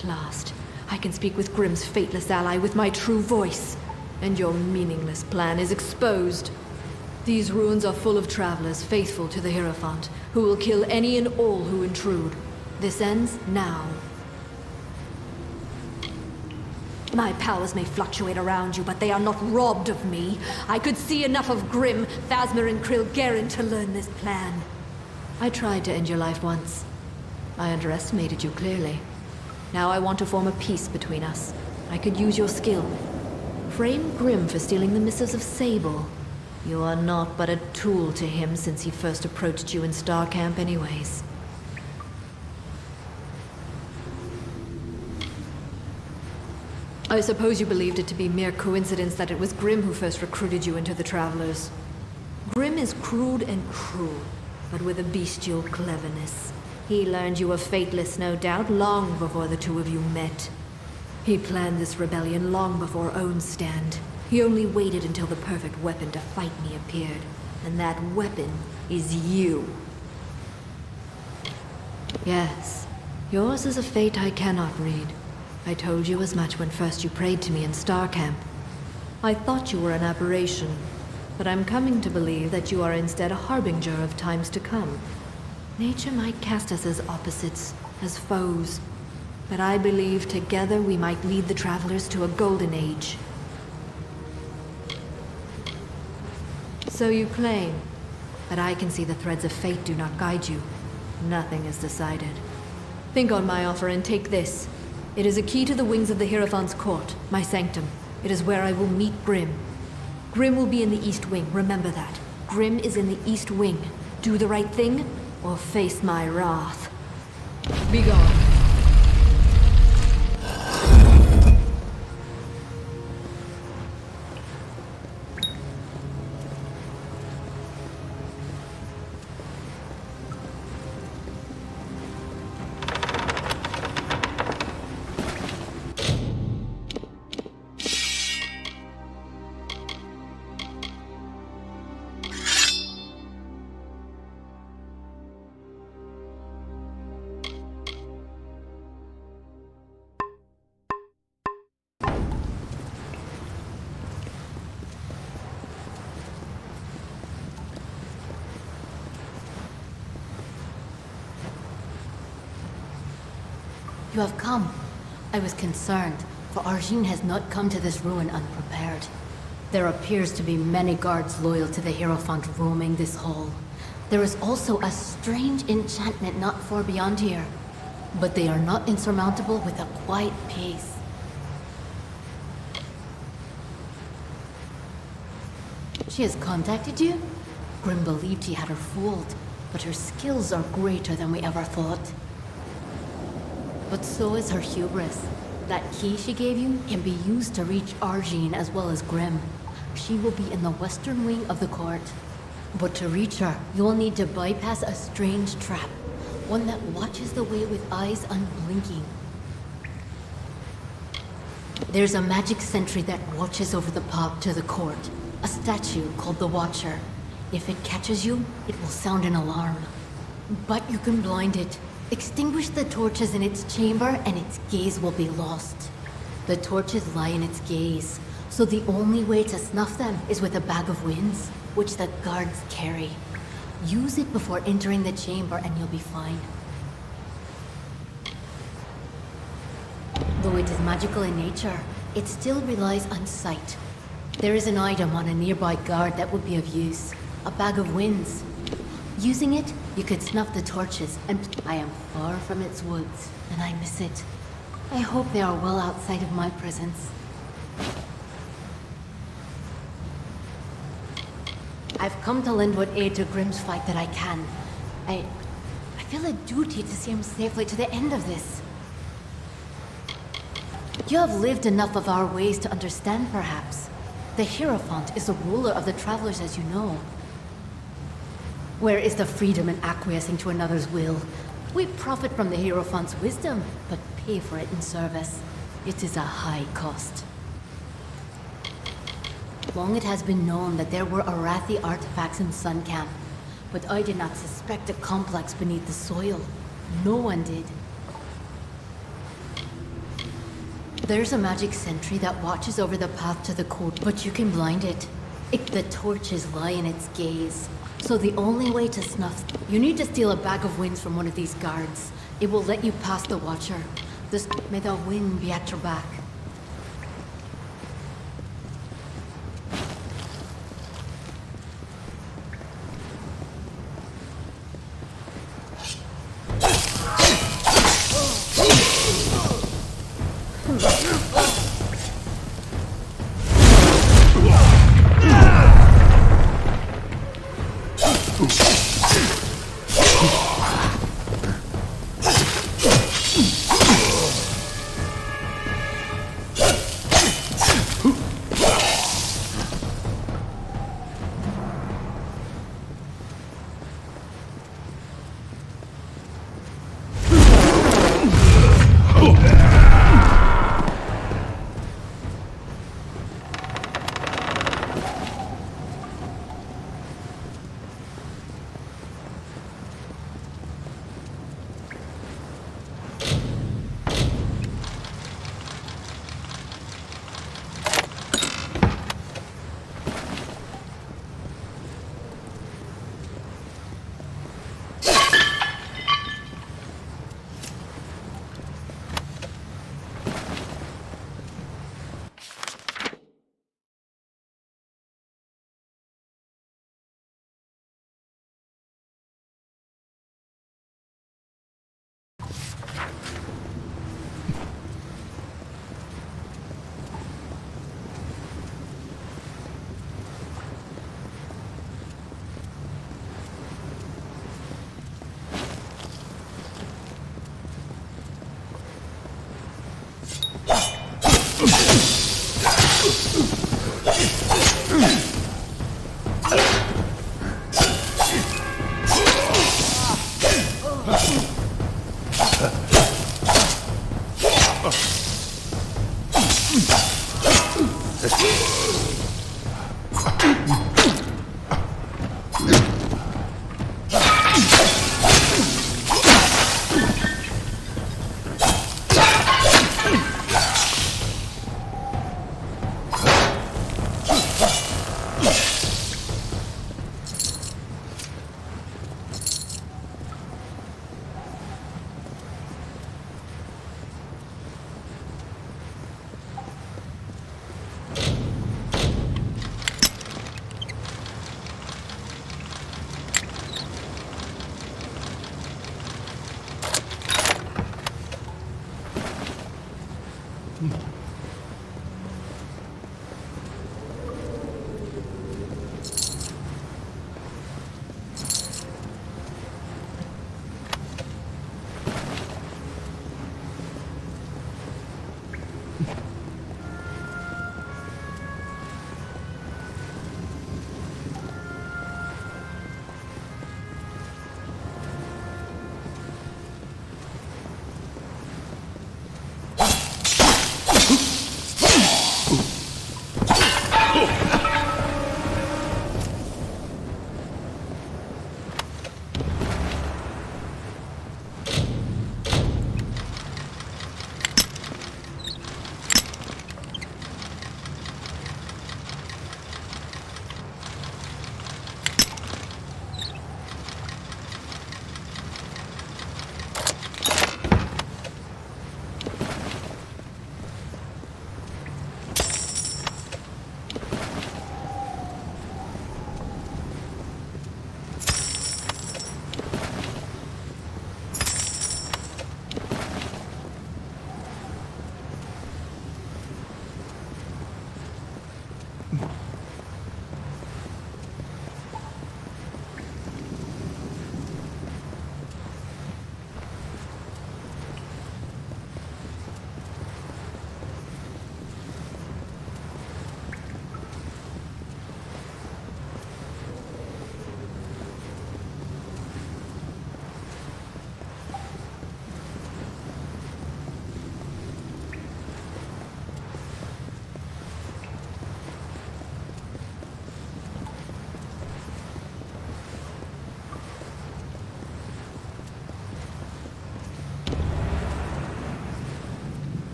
At last, I can speak with Grimm's fateless ally with my true voice. And your meaningless plan is exposed. These ruins are full of travelers faithful to the Hierophant, who will kill any and all who intrude. This ends now. My powers may fluctuate around you, but they are not robbed of me. I could see enough of Grimm, Phasma, and Krilgaren to learn this plan. I tried to end your life once. I underestimated you clearly. Now I want to form a peace between us. I could use your skill. Frame Grimm for stealing the missives of Sable. You are not but a tool to him since he first approached you in Star Camp anyways. I suppose you believed it to be mere coincidence that it was Grimm who first recruited you into the Travelers. Grimm is crude and cruel, but with a bestial cleverness. He learned you were fateless, no doubt, long before the two of you met. He planned this rebellion long before Own's stand. He only waited until the perfect weapon to fight me appeared. And that weapon is you. Yes, yours is a fate I cannot read. I told you as much when first you prayed to me in Star Camp. I thought you were an aberration, but I'm coming to believe that you are instead a harbinger of times to come. Nature might cast us as opposites, as foes, but I believe together we might lead the Travelers to a golden age. So you claim, but I can see the threads of fate do not guide you. Nothing is decided. Think on my offer and take this. It is a key to the wings of the Hierophant's court, my sanctum. It is where I will meet Grimm. Grimm will be in the East Wing, remember that. Grimm is in the East Wing. Do the right thing, or face my wrath. Be gone. You have come. I was concerned, for Arjin has not come to this ruin unprepared. There appears to be many guards loyal to the Hierophant roaming this hall. There is also a strange enchantment not far beyond here, but they are not insurmountable with a quiet pace. She has contacted you? Grimm believed he had her fooled, but her skills are greater than we ever thought. But so is her hubris. That key she gave you can be used to reach Arjin as well as Grimm. She will be in the western wing of the court. But to reach her, you will need to bypass a strange trap. One that watches the way with eyes unblinking. There's a magic sentry that watches over the path to the court. A statue called the Watcher. If it catches you, it will sound an alarm. But you can blind it. Extinguish the torches in its chamber and its gaze will be lost. The torches lie in its gaze, so the only way to snuff them is with a bag of winds, which the guards carry. Use it before entering the chamber and you'll be fine. Though it is magical in nature, it still relies on sight. There is an item on a nearby guard that would be of use. A bag of winds. Using it, you could snuff the torches, and I am far from its woods, and I miss it. I hope they are well outside of my presence. I've come to lend what aid to Grimm's fight that I can. I feel a duty to see him safely to the end of this. You have lived enough of our ways to understand, perhaps. The Hierophant is the ruler of the Travelers, as you know. Where is the freedom in acquiescing to another's will? We profit from the Hierophant's wisdom, but pay for it in service. It is a high cost. Long it has been known that there were Arathi artifacts in Sun Camp, but I did not suspect a complex beneath the soil. No one did. There's a magic sentry that watches over the path to the court, but you can blind it. The torches lie in its gaze. So the only way to snuff... You need to steal a bag of winds from one of these guards. It will let you pass the Watcher. May the wind be at your back.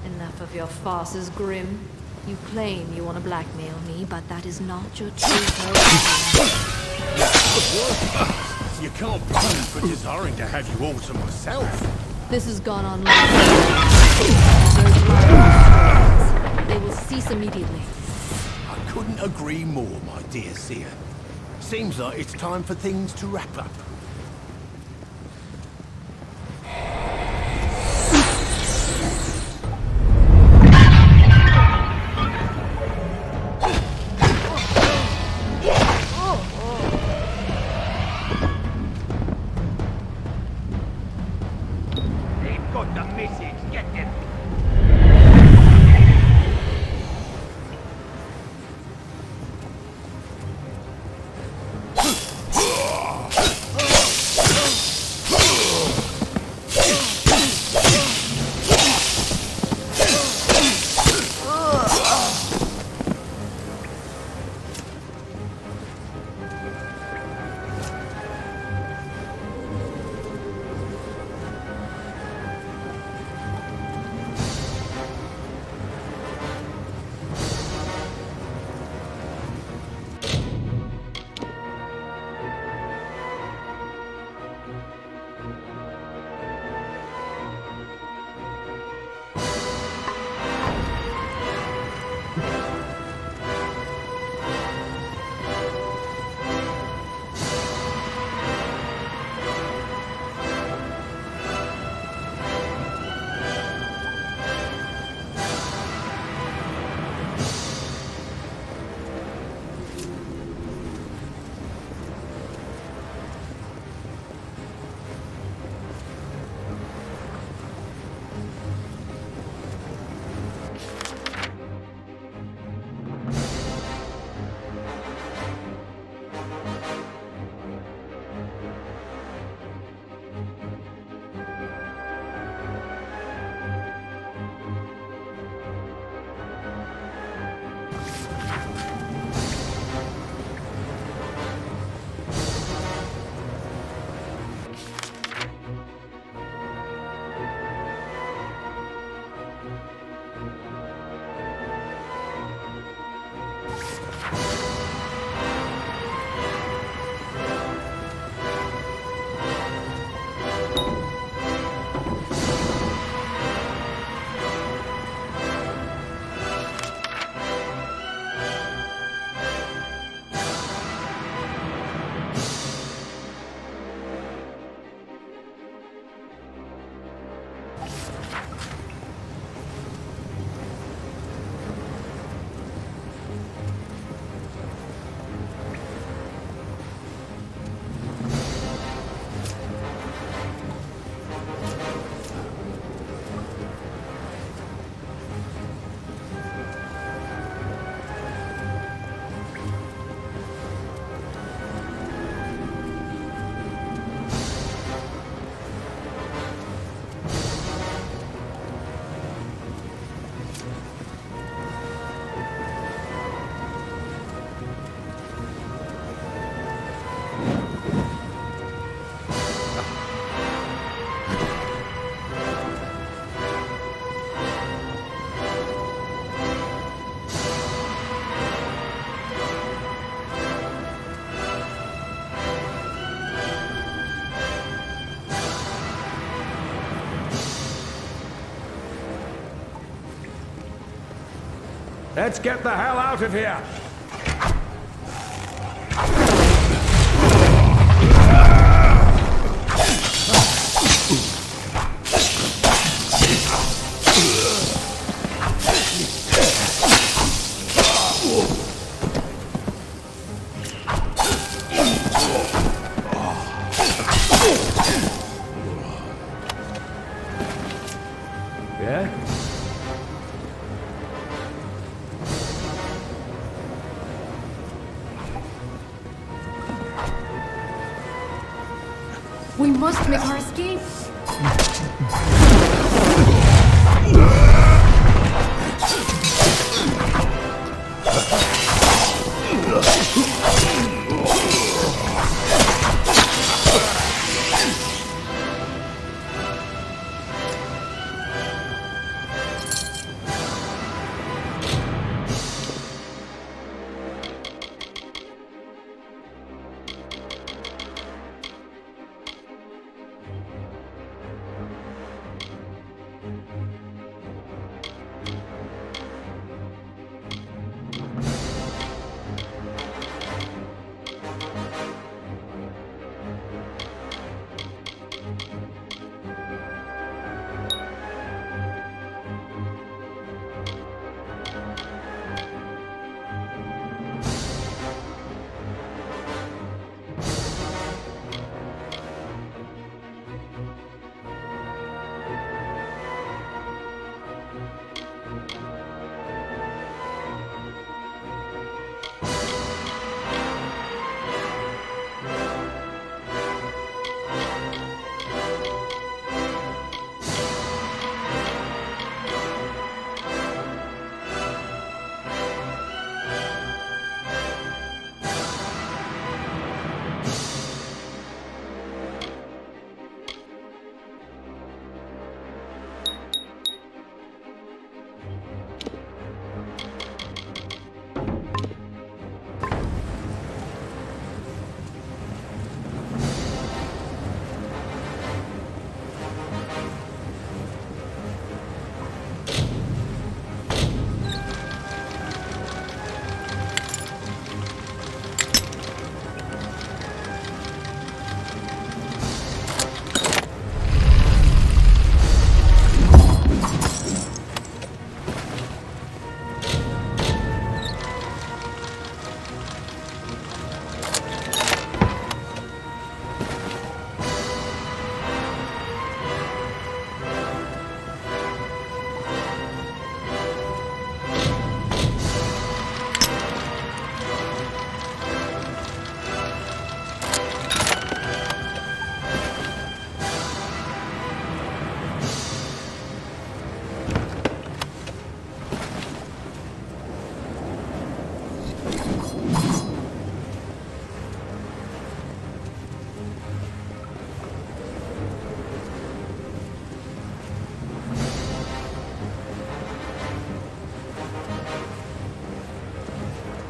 Enough of your farces, Grim. You claim you want to blackmail me, but that is not your true purpose. You can't blame me for desiring to have you all to myself. This has gone on long enough. They will cease immediately. I couldn't agree more, my dear seer. Seems like it's time for things to wrap up. Let's get the hell out of here! Yeah? We must make our escape!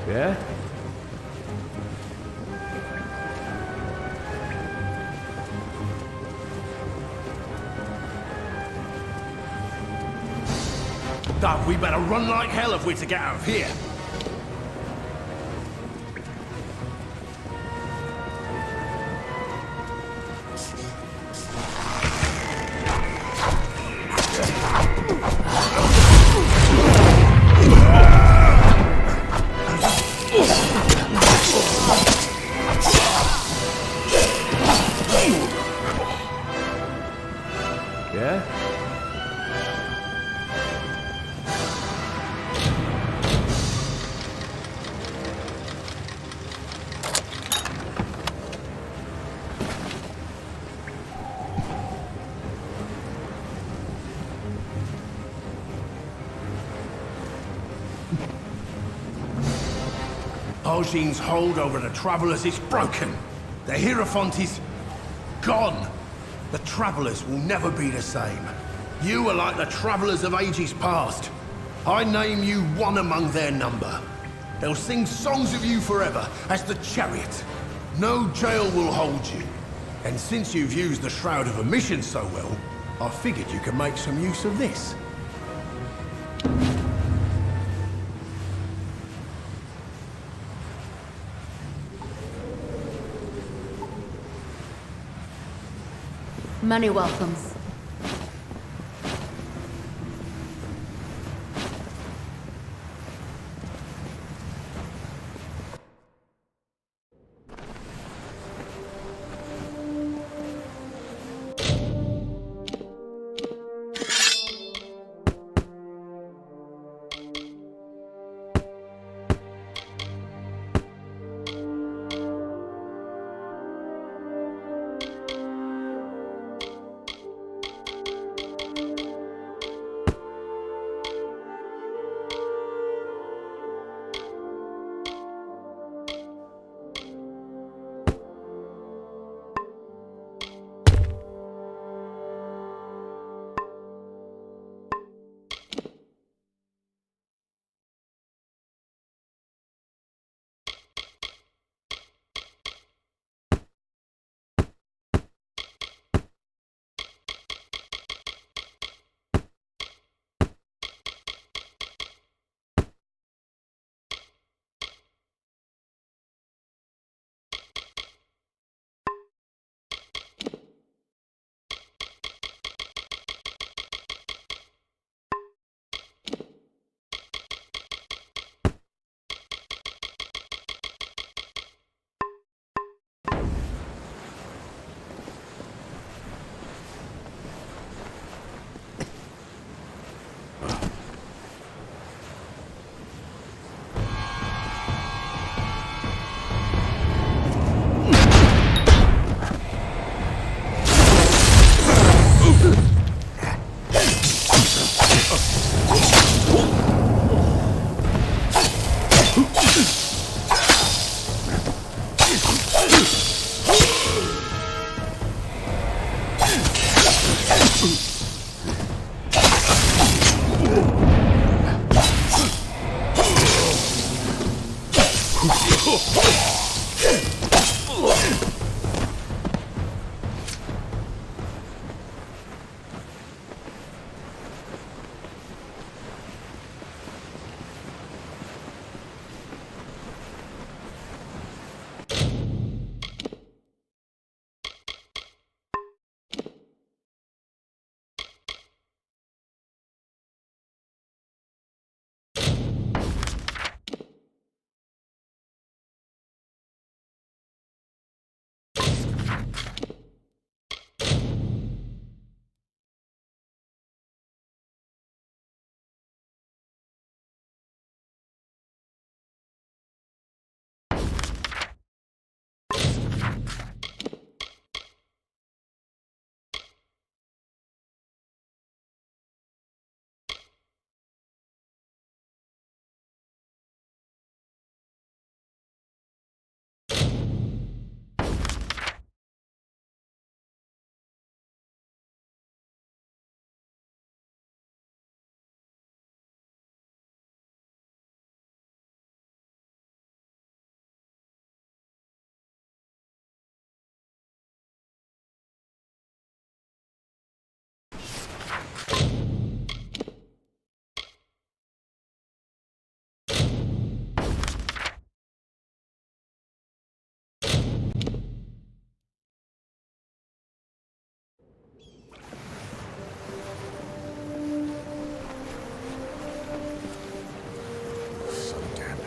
Yeah? Doug, we better run like hell if we're to get out of here. Yeah? Algine's hold over the Travelers is broken. The Hierophant is gone. The Travelers will never be the same. You are like the Travelers of ages past. I name you one among their number. They'll sing songs of you forever as the Chariot. No jail will hold you. And since you've used the Shroud of Omission so well, I figured you could make some use of this. Many welcomes.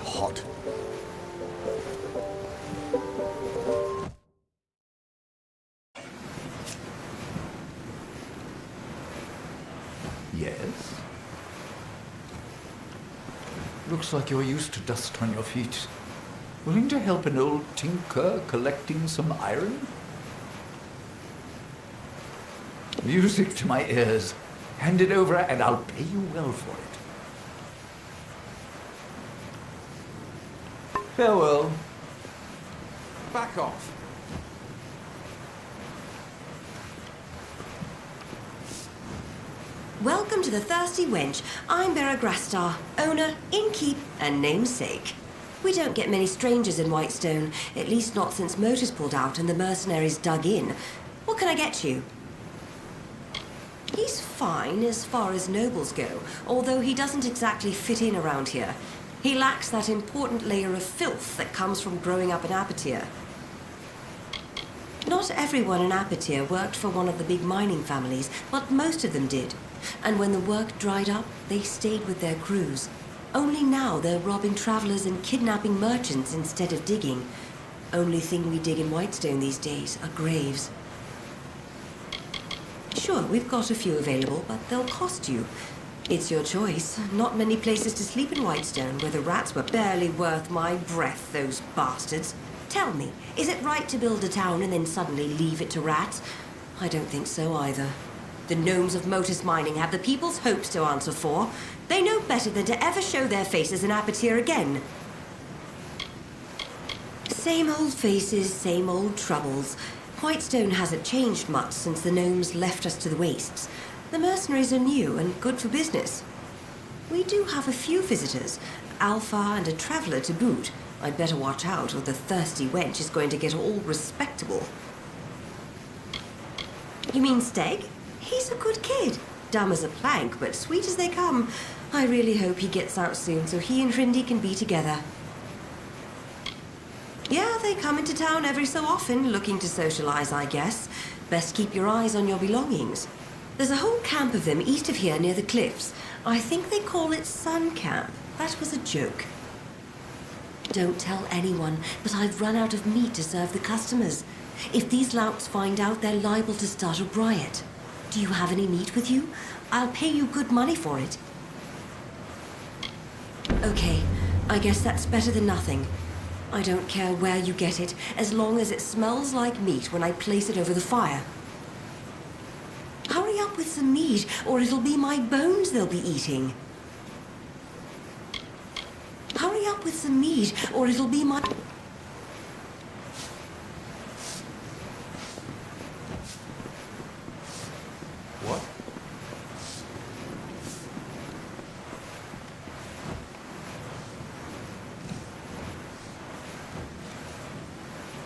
Hot. Yes? Looks like you're used to dust on your feet. Willing to help an old tinker collecting some iron? Music to my ears. Hand it over and I'll pay you well for it. Farewell. Back off. Welcome to the Thirsty Wench. I'm Bera Grastar, owner, innkeep, and namesake. We don't get many strangers in Whitestone, at least not since Motors pulled out and the mercenaries dug in. What can I get you? He's fine as far as nobles go, although he doesn't exactly fit in around here. He lacks that important layer of filth that comes from growing up in Apityr. Not everyone in Apityr worked for one of the big mining families, but most of them did. And when the work dried up, they stayed with their crews. Only now they're robbing travelers and kidnapping merchants instead of digging. Only thing we dig in Whitestone these days are graves. Sure, we've got a few available, but they'll cost you. It's your choice. Not many places to sleep in Whitestone, where the rats were barely worth my breath, those bastards. Tell me, is it right to build a town and then suddenly leave it to rats? I don't think so either. The gnomes of Motus Mining have the people's hopes to answer for. They know better than to ever show their faces in Apityr again. Same old faces, same old troubles. Whitestone hasn't changed much since the gnomes left us to the wastes. The mercenaries are new and good for business. We do have a few visitors, Alpha and a traveler to boot. I'd better watch out, or the thirsty wench is going to get all respectable. You mean Steg? He's a good kid. Dumb as a plank, but sweet as they come. I really hope he gets out soon so he and Rindy can be together. Yeah, they come into town every so often, looking to socialize, I guess. Best keep your eyes on your belongings. There's a whole camp of them east of here near the cliffs. I think they call it Sun Camp. That was a joke. Don't tell anyone, but I've run out of meat to serve the customers. If these louts find out, they're liable to start a riot. Do you have any meat with you? I'll pay you good money for it. Okay, I guess that's better than nothing. I don't care where you get it, as long as it smells like meat when I place it over the fire. Hurry up with some meat, or it'll be my bones they'll be eating. Hurry up with some meat, or it'll be my... What?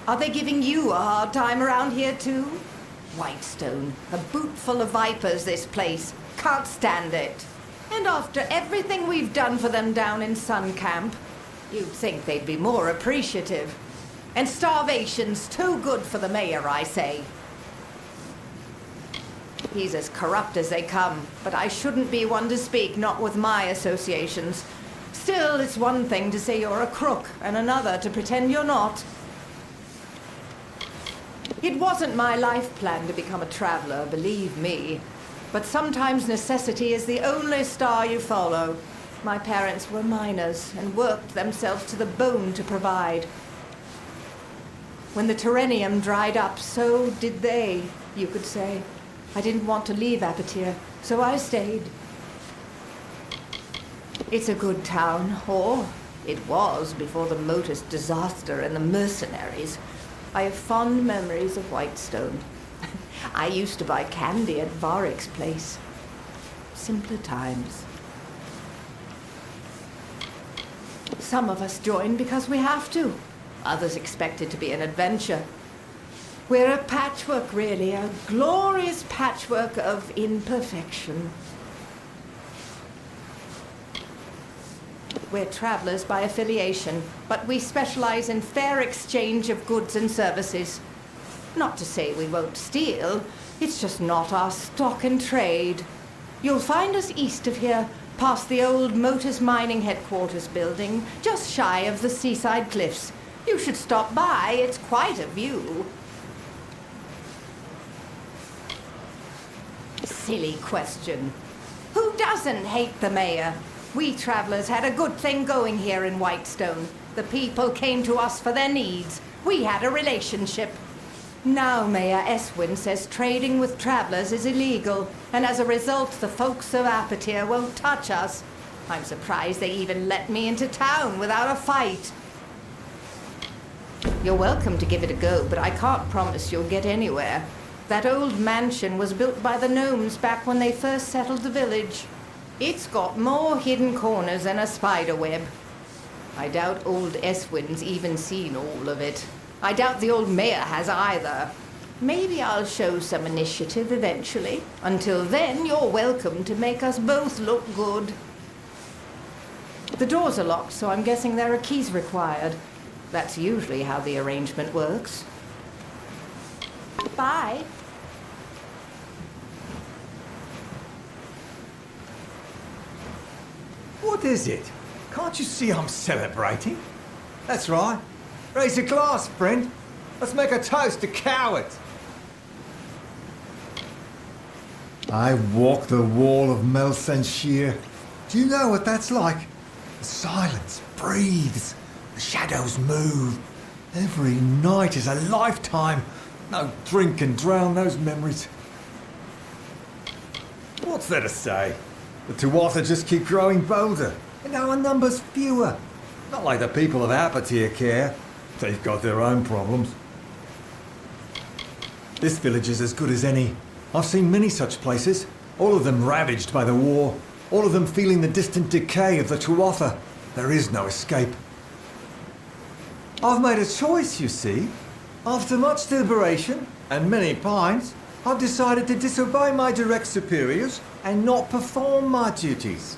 Are they giving you a hard time around here too? Whitestone, a boot full of vipers, this place. Can't stand it. And after everything we've done for them down in Sun Camp, you'd think they'd be more appreciative. And starvation's too good for the mayor, I say. He's as corrupt as they come, but I shouldn't be one to speak, not with my associations. Still, it's one thing to say you're a crook, and another to pretend you're not. It wasn't my life plan to become a traveler, believe me. But sometimes necessity is the only star you follow. My parents were miners and worked themselves to the bone to provide. When the Terrenium dried up, so did they, you could say. I didn't want to leave Apityr, so I stayed. It's a good town, or it was before the Motus disaster and the mercenaries. I have fond memories of Whitestone. I used to buy candy at Varric's place. Simpler times. Some of us join because we have to. Others expect it to be an adventure. We're a patchwork, really, a glorious patchwork of imperfection. We're travelers by affiliation, but we specialize in fair exchange of goods and services. Not to say we won't steal, it's just not our stock and trade. You'll find us east of here, past the old Motus Mining headquarters building, just shy of the seaside cliffs. You should stop by, it's quite a view. Silly question. Who doesn't hate the mayor? We travelers had a good thing going here in Whitestone. The people came to us for their needs. We had a relationship. Now Mayor Eswin says trading with travelers is illegal, and as a result, the folks of Apityr won't touch us. I'm surprised they even let me into town without a fight. You're welcome to give it a go, but I can't promise you'll get anywhere. That old mansion was built by the gnomes back when they first settled the village. It's got more hidden corners than a spider web. I doubt old Eswin's even seen all of it. I doubt the old mayor has either. Maybe I'll show some initiative eventually. Until then, you're welcome to make us both look good. The doors are locked, so I'm guessing there are keys required. That's usually how the arrangement works. Bye. What is it? Can't you see I'm celebrating? That's right. Raise a glass, friend. Let's make a toast to cowards. I walk the wall of Melsenshire. Do you know what that's like? The silence breathes. The shadows move. Every night is a lifetime. No drink can drown those memories. What's there to say? The Tuatha just keep growing bolder, and our numbers fewer. Not like the people of Apityr care. They've got their own problems. This village is as good as any. I've seen many such places, all of them ravaged by the war, all of them feeling the distant decay of the Tuatha. There is no escape. I've made a choice, you see. After much deliberation and many pines, I've decided to disobey my direct superiors and not perform my duties.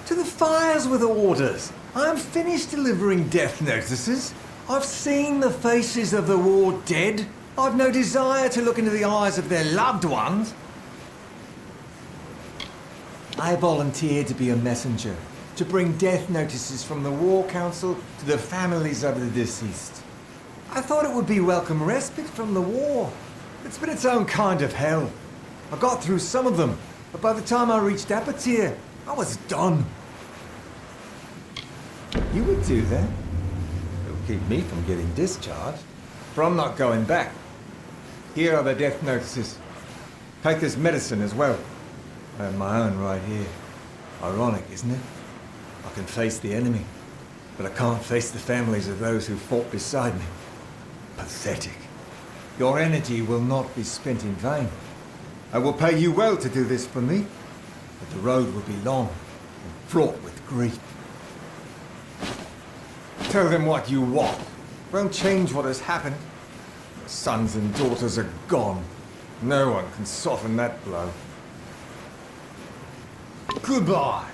To the fires with orders. I am finished delivering death notices. I've seen the faces of the war dead. I've no desire to look into the eyes of their loved ones. I volunteered to be a messenger, to bring death notices from the War Council to the families of the deceased. I thought it would be welcome respite from the war. It's been its own kind of hell. I got through some of them, but by the time I reached Apityr, I was done. You would do that. It'll keep me from getting discharged, for I'm not going back. Here are the death notices. Take this medicine as well. I have my own right here. Ironic, isn't it? I can face the enemy, but I can't face the families of those who fought beside me. Pathetic. Your energy will not be spent in vain. I will pay you well to do this for me, but the road will be long and fraught with grief. Tell them what you want. Won't change what has happened. Your sons and daughters are gone. No one can soften that blow. Goodbye.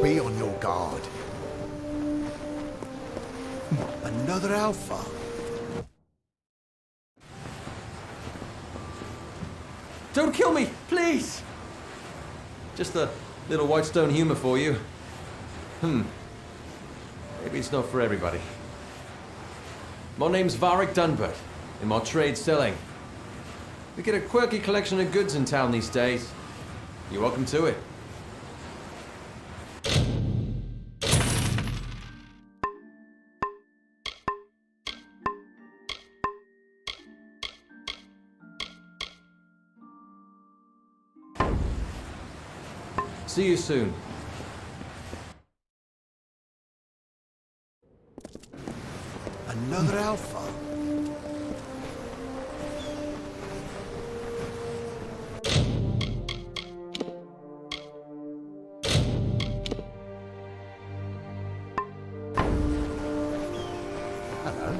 Be on your guard. Another alpha. Don't kill me, please! Just a little Whitestone humor for you. Maybe it's not for everybody. My name's Varric Dunbert, in my trade selling. We get a quirky collection of goods in town these days. You're welcome to it. See you soon. Another alpha. Hello.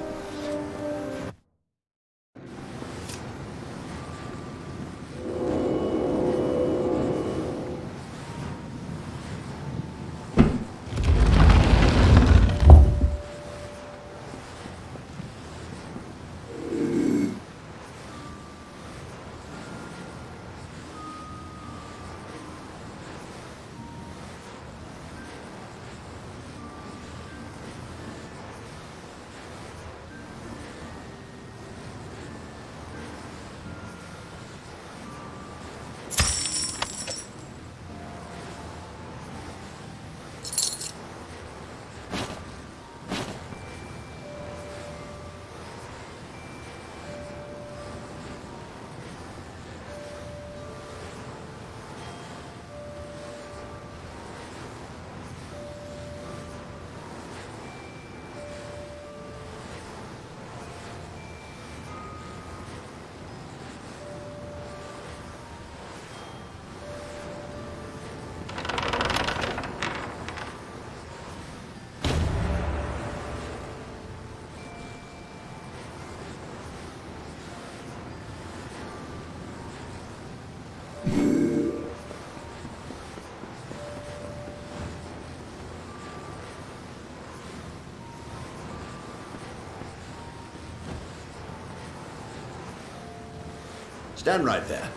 Stand right there.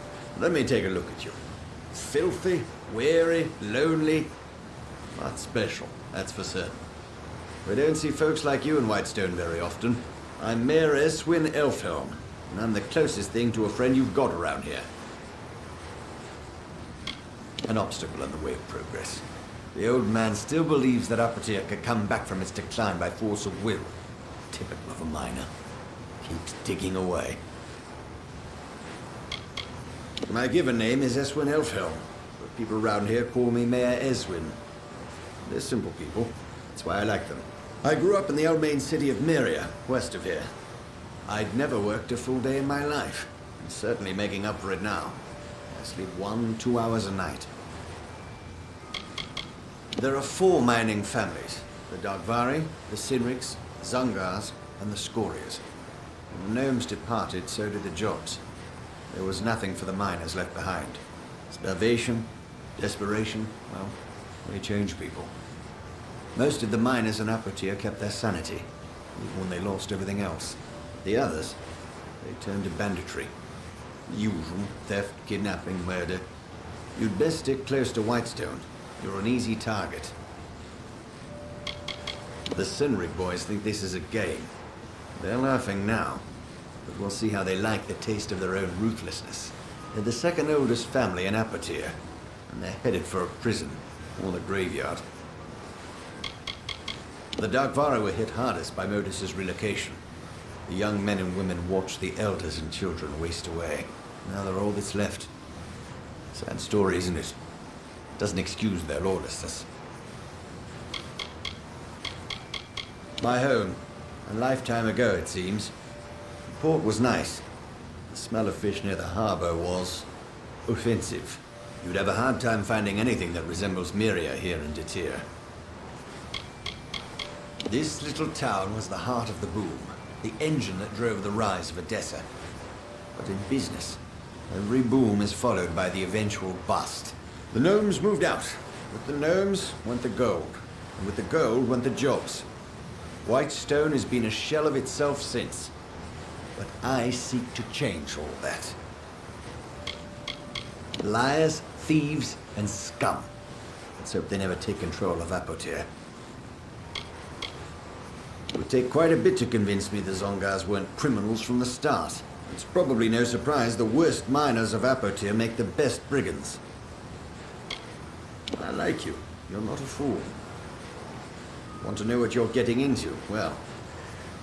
Let me take a look at you. Filthy, weary, lonely. Not special, that's for certain. We don't see folks like you in Whitestone very often. I'm Mayor Eswin Elfhelm, and I'm the closest thing to a friend you've got around here. An obstacle in the way of progress. The old man still believes that Apotia could come back from its decline by force of will. Typical of a miner. Keeps digging away. My given name is Eswin Elfhelm, but people around here call me Mayor Eswin. They're simple people. That's why I like them. I grew up in the old main city of Myria, west of here. I'd never worked a full day in my life. I'm certainly making up for it now. I sleep 1-2 hours a night. There are 4 mining families. The Dagvari, the Sinriks, the Zungars, and the Scorias. When the gnomes departed, so did the jobs. There was nothing for the miners left behind. Starvation, desperation, well, they change people. Most of the miners in Apotia kept their sanity, even when they lost everything else. The others, they turned to banditry. The usual: theft, kidnapping, murder. You'd best stick close to Whitestone. You're an easy target. The Sinrik boys think this is a game. They're laughing now, but we'll see how they like the taste of their own ruthlessness. They're the second oldest family in Apotia, and they're headed for a prison or the graveyard. The Dagvari were hit hardest by Modus's relocation. The young men and women watched the elders and children waste away. Now they're all that's left. Sad story, isn't it? Doesn't excuse their lawlessness. My home. A lifetime ago, it seems. The port was nice. The smell of fish near the harbor was offensive. You'd have a hard time finding anything that resembles Myria here in Detir. This little town was the heart of the boom, the engine that drove the rise of Odessa. But in business, every boom is followed by the eventual bust. The gnomes moved out. With the gnomes went the gold, and with the gold went the jobs. Whitestone has been a shell of itself since. But I seek to change all that. Liars, thieves, and scum. Let's hope they never take control of Apotia. It would take quite a bit to convince me the Zongars weren't criminals from the start. It's probably no surprise the worst miners of Apotia make the best brigands. I like you. You're not a fool. Want to know what you're getting into? Well,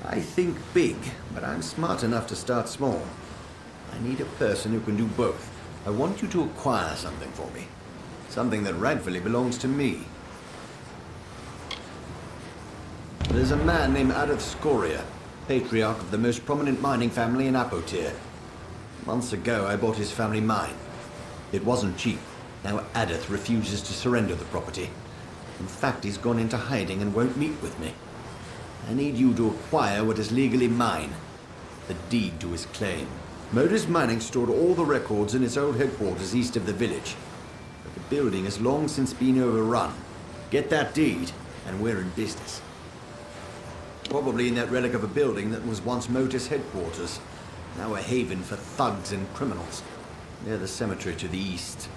I think big, but I'm smart enough to start small. I need a person who can do both. I want you to acquire something for me. Something that rightfully belongs to me. There's a man named Adath Scoria, patriarch of the most prominent mining family in Apotir. Months ago, I bought his family mine. It wasn't cheap. Now Adath refuses to surrender the property. In fact, he's gone into hiding and won't meet with me. I need you to acquire what is legally mine. The deed to his claim. Modus Mining stored all the records in its old headquarters east of the village. But the building has long since been overrun. Get that deed, and we're in business. Probably in that relic of a building that was once Modus headquarters. Now a haven for thugs and criminals. Near the cemetery to the east.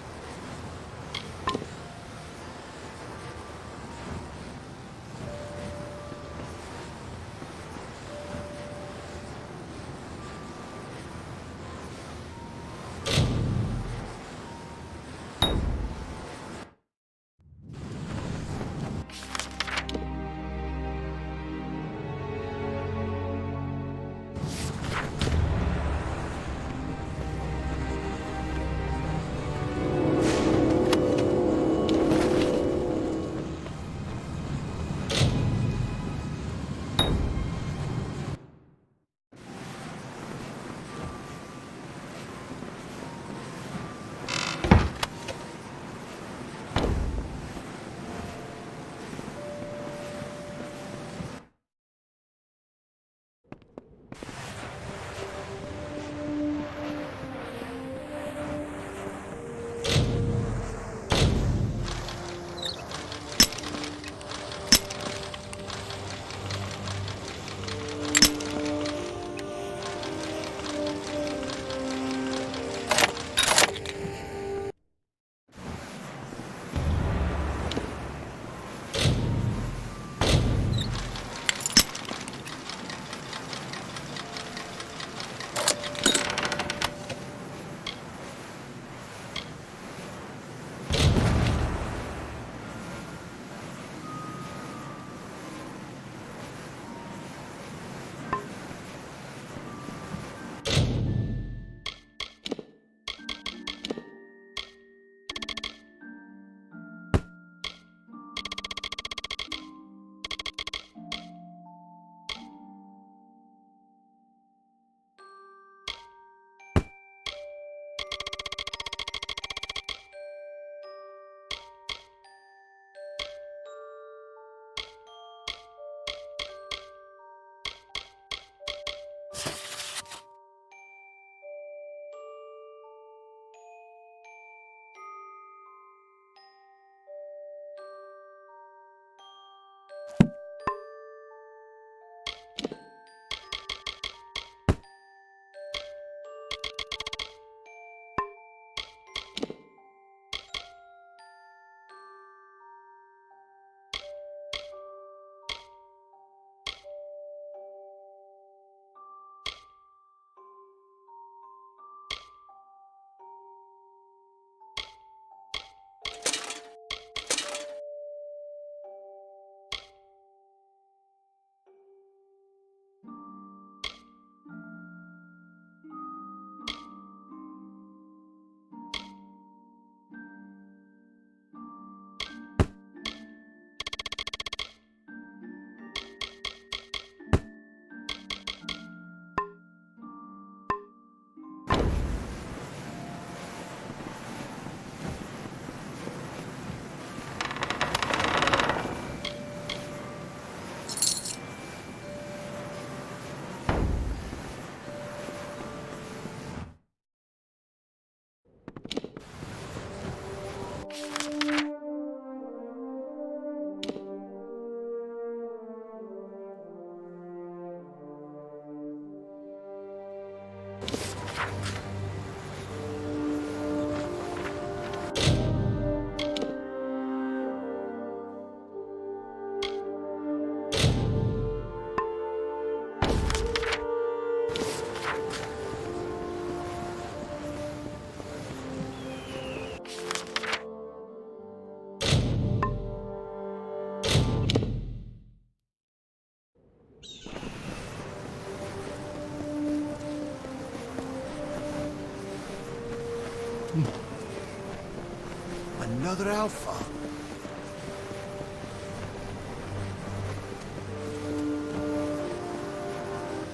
Another alpha.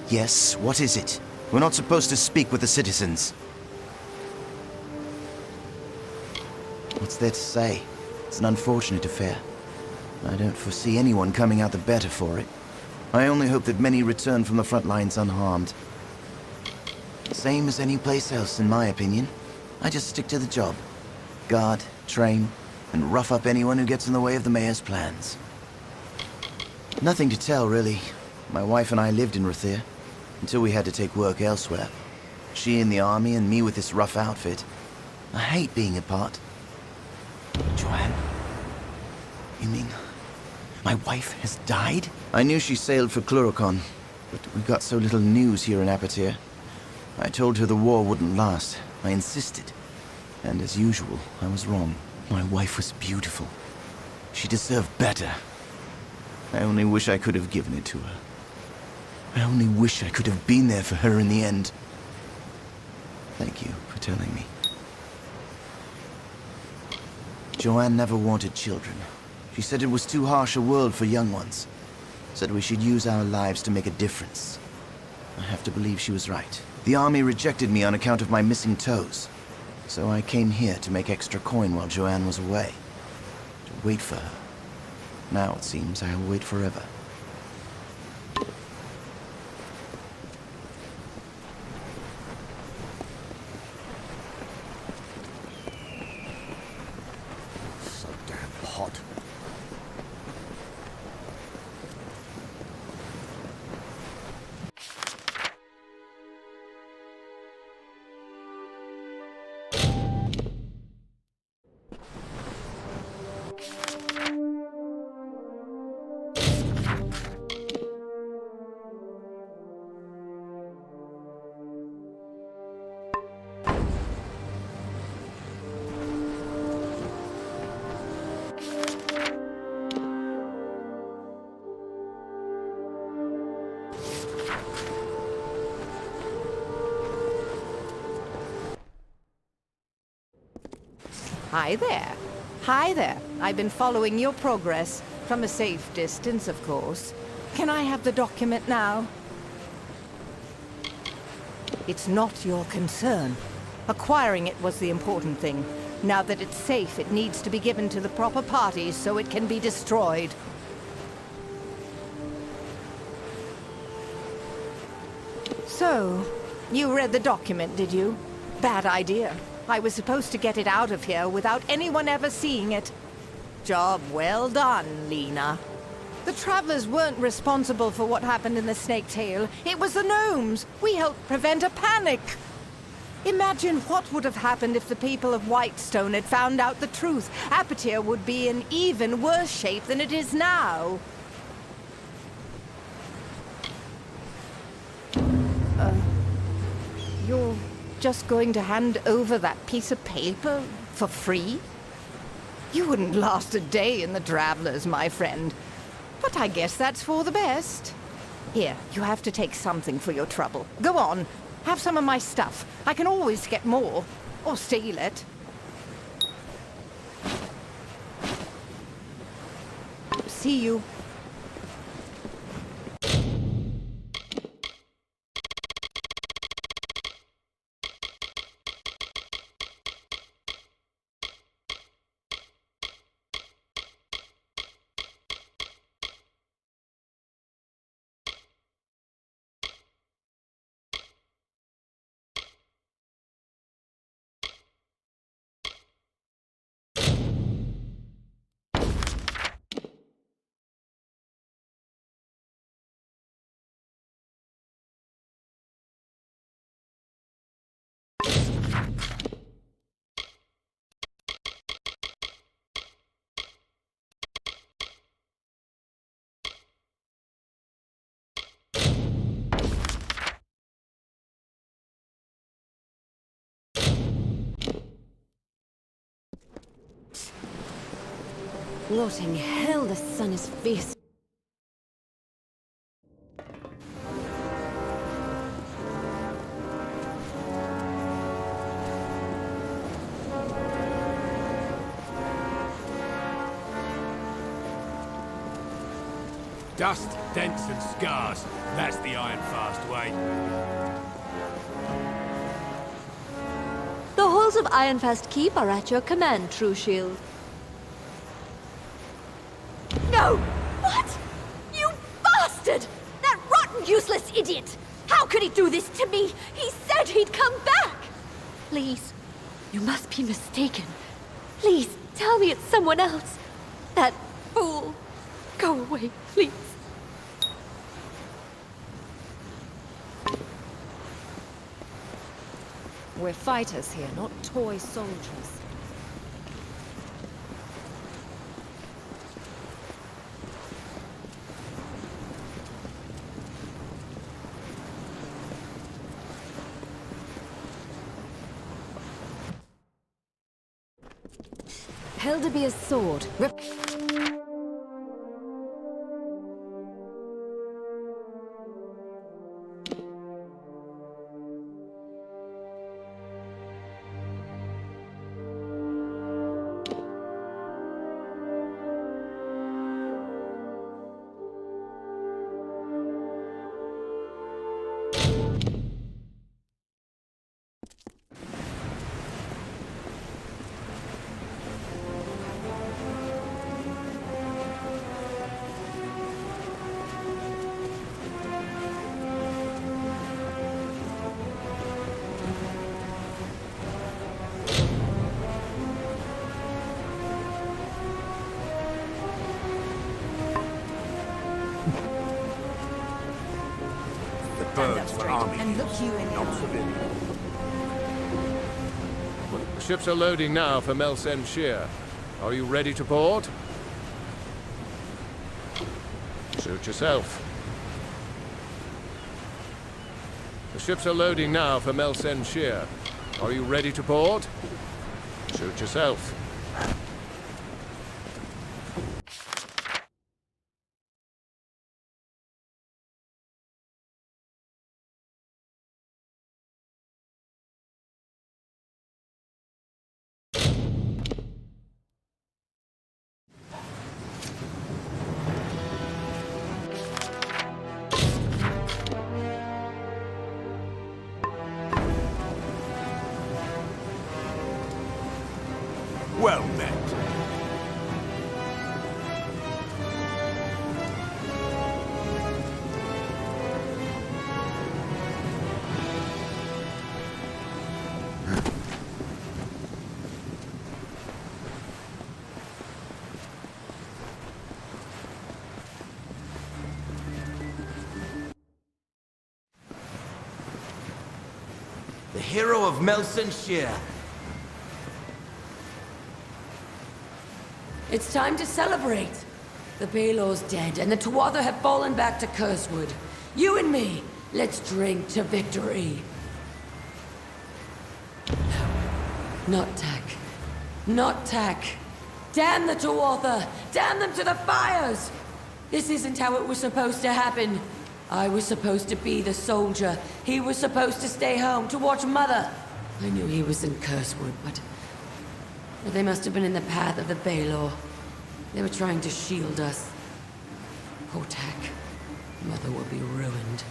Yes, what is it? We're not supposed to speak with the citizens. What's there to say? It's an unfortunate affair. I don't foresee anyone coming out the better for it. I only hope that many return from the front lines unharmed. Same as any place else, in my opinion. I just stick to the job. Guard, train, and rough up anyone who gets in the way of the mayor's plans. Nothing to tell, really. My wife and I lived in Rathir, until we had to take work elsewhere. She in the army and me with this rough outfit. I hate being apart. Joanne? You mean my wife has died? I knew she sailed for Cluricon, but we got so little news here in Apotir. I told her the war wouldn't last. I insisted. And as usual, I was wrong. My wife was beautiful. She deserved better. I only wish I could have given it to her. I only wish I could have been there for her in the end. Thank you for telling me. Joanne never wanted children. She said it was too harsh a world for young ones. Said we should use our lives to make a difference. I have to believe she was right. The army rejected me on account of my missing toes. So I came here to make extra coin while Joanne was away. To wait for her. Now it seems I'll wait forever. So damn hot. Hi there. Hi there. I've been following your progress. From a safe distance, of course. Can I have the document now? It's not your concern. Acquiring it was the important thing. Now that it's safe, it needs to be given to the proper parties so it can be destroyed. So, you read the document, did you? Bad idea. I was supposed to get it out of here without anyone ever seeing it. Job well done, Lena. The Travelers weren't responsible for what happened in the Snake Tail. It was the gnomes. We helped prevent a panic. Imagine what would have happened if the people of Whitestone had found out the truth. Apotir would be in even worse shape than it is now. You're just going to hand over that piece of paper for free? You wouldn't last a day in the Travelers, my friend. But I guess that's for the best. Here, you have to take something for your trouble. Go on, have some of my stuff. I can always get more, or steal it. See you. What in hell, the sun is fierce. Dust, dents, and scars. That's the iron-fast way. The halls of Ironfast Keep are at your command, True Shield. No! What? You bastard! That rotten, useless idiot! How could he do this to me? He said he'd come back! Please, you must be mistaken. Please, tell me it's someone else. That fool. Go away, please. We're fighters here, not toy soldiers. Helderbeer's sword. Birds for army, And look you in the not eye. civilian. The ships are loading now for Melsen Shear. Are you ready to board? Suit yourself. The ships are loading now for Melsen Shear. Are you ready to board? Suit yourself. Well met. The hero of Melsen Shear. It's time to celebrate. The Baelor's dead, and the Tuatha have fallen back to Cursewood. You and me, let's drink to victory. No, not Tak. Not Tak. Damn the Tuatha! Damn them to the fires! This isn't how it was supposed to happen. I was supposed to be the soldier. He was supposed to stay home to watch Mother. I knew he was in Cursewood, but they must have been in the path of the Baelor. They were trying to shield us. Poor Tak. Mother will be ruined.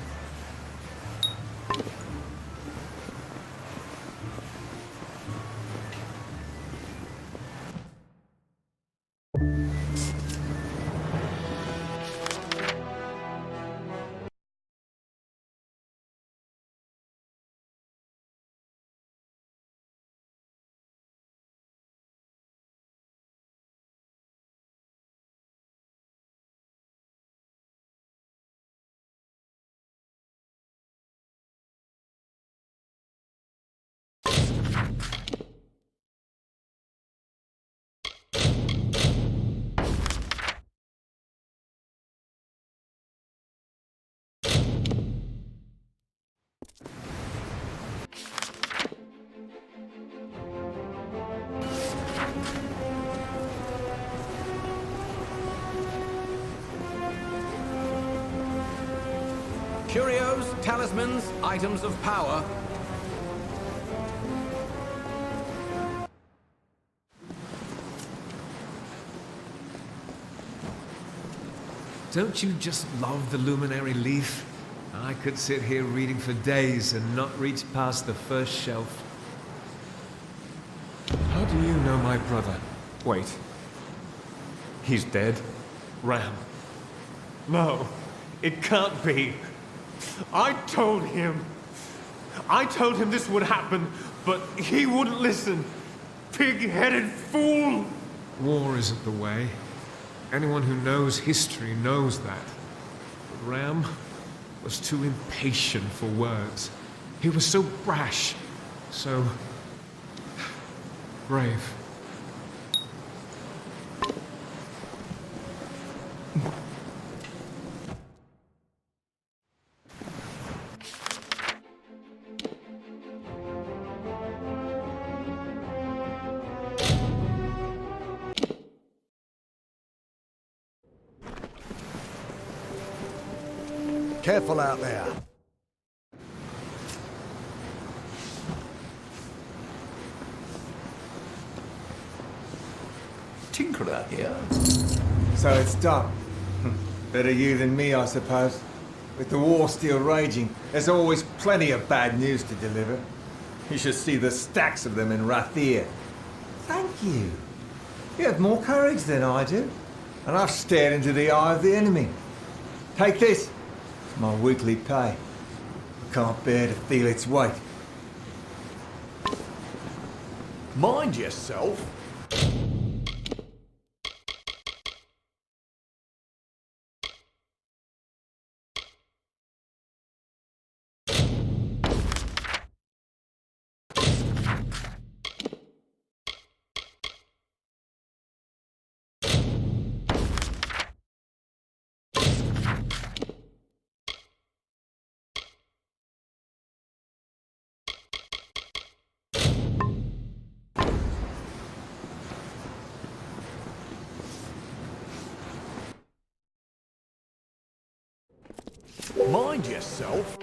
Curios, talismans, items of power. Don't you just love the luminary leaf? I could sit here reading for days and not reach past the first shelf. How do you know my brother? Wait. He's dead? Ram. No, it can't be. I told him this would happen, but he wouldn't listen. Pig-headed fool! War isn't the way. Anyone who knows history knows that. But Ram was too impatient for words. He was so brash, so brave. Careful out there. Tinkerer here. So it's done. Better you than me, I suppose. With the war still raging, there's always plenty of bad news to deliver. You should see the stacks of them in Rathir. Thank you. You have more courage than I do. And I've stared into the eye of the enemy. Take this. It's my weekly pay. I can't bear to feel its weight. Mind yourself. Mind yourself.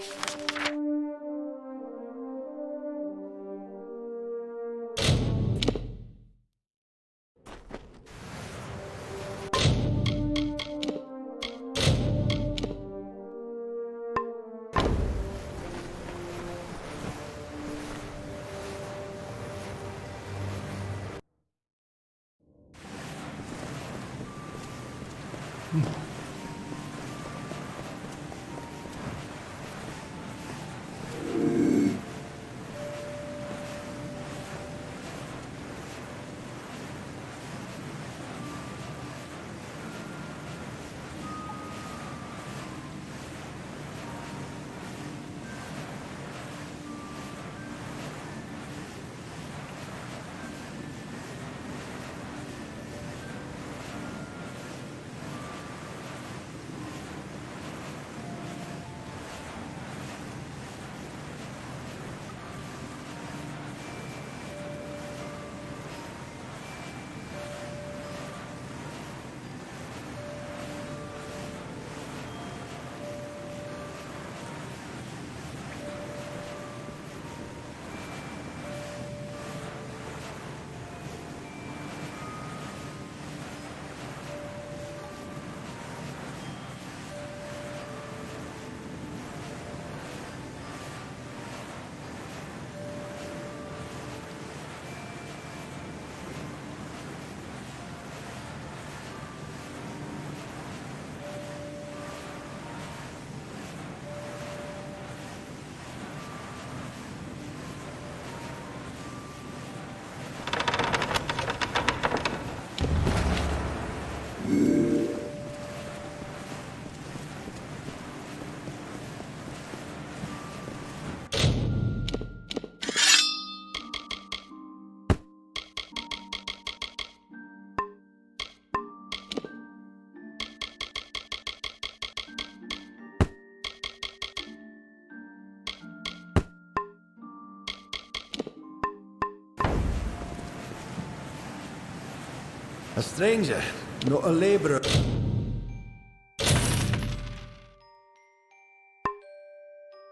A stranger, not a labourer.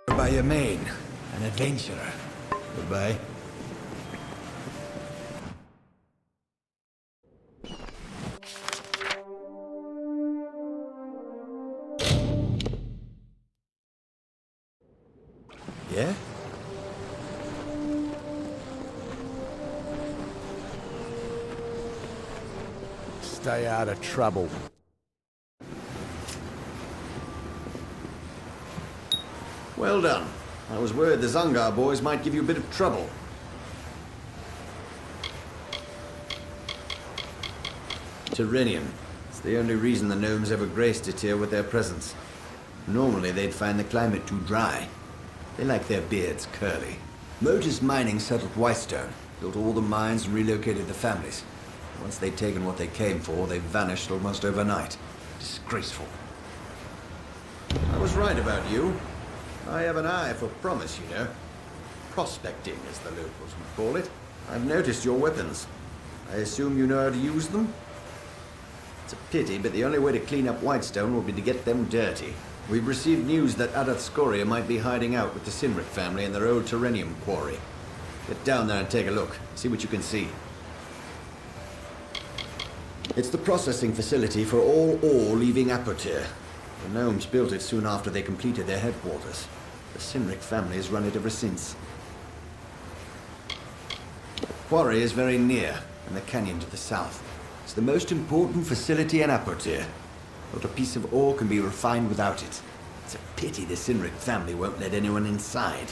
By your main, an adventurer. Goodbye. Yeah? Stay out of trouble. Well done. I was worried the Zungar boys might give you a bit of trouble. Terrenium. It's the only reason the gnomes ever graced it here with their presence. Normally they'd find the climate too dry. They like their beards curly. Motus Mining settled Whitestone, built all the mines and relocated the families. Once they'd taken what they came for, they vanished almost overnight. Disgraceful. I was right about you. I have an eye for promise, you know. Prospecting, as the locals would call it. I've noticed your weapons. I assume you know how to use them? It's a pity, but the only way to clean up Whitestone will be to get them dirty. We've received news that Adath Scoria might be hiding out with the Cynric family in their old Terrenium quarry. Get down there and take a look. See what you can see. It's the processing facility for all ore leaving Apotir. The gnomes built it soon after they completed their headquarters. The Cynric family has run it ever since. The quarry is very near, in the canyon to the south. It's the most important facility in Apotir. Not a piece of ore can be refined without it. It's a pity the Cynric family won't let anyone inside.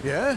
Yeah?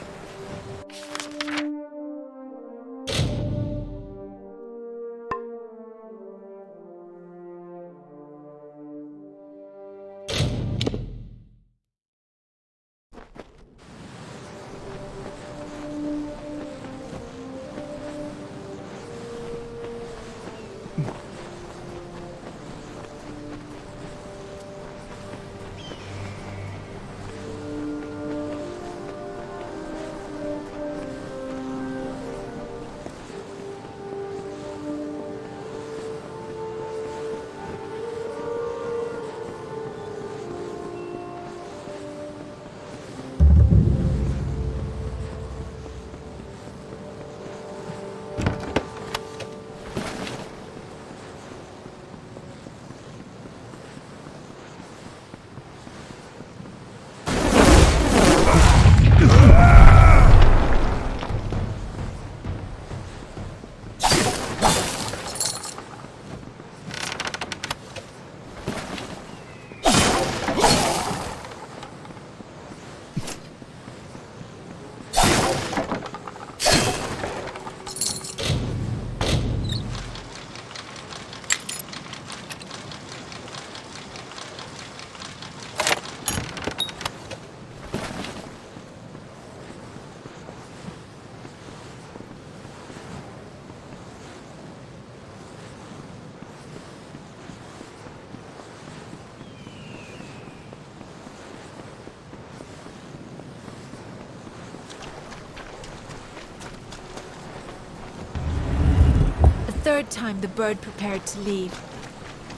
Third time the bird prepared to leave.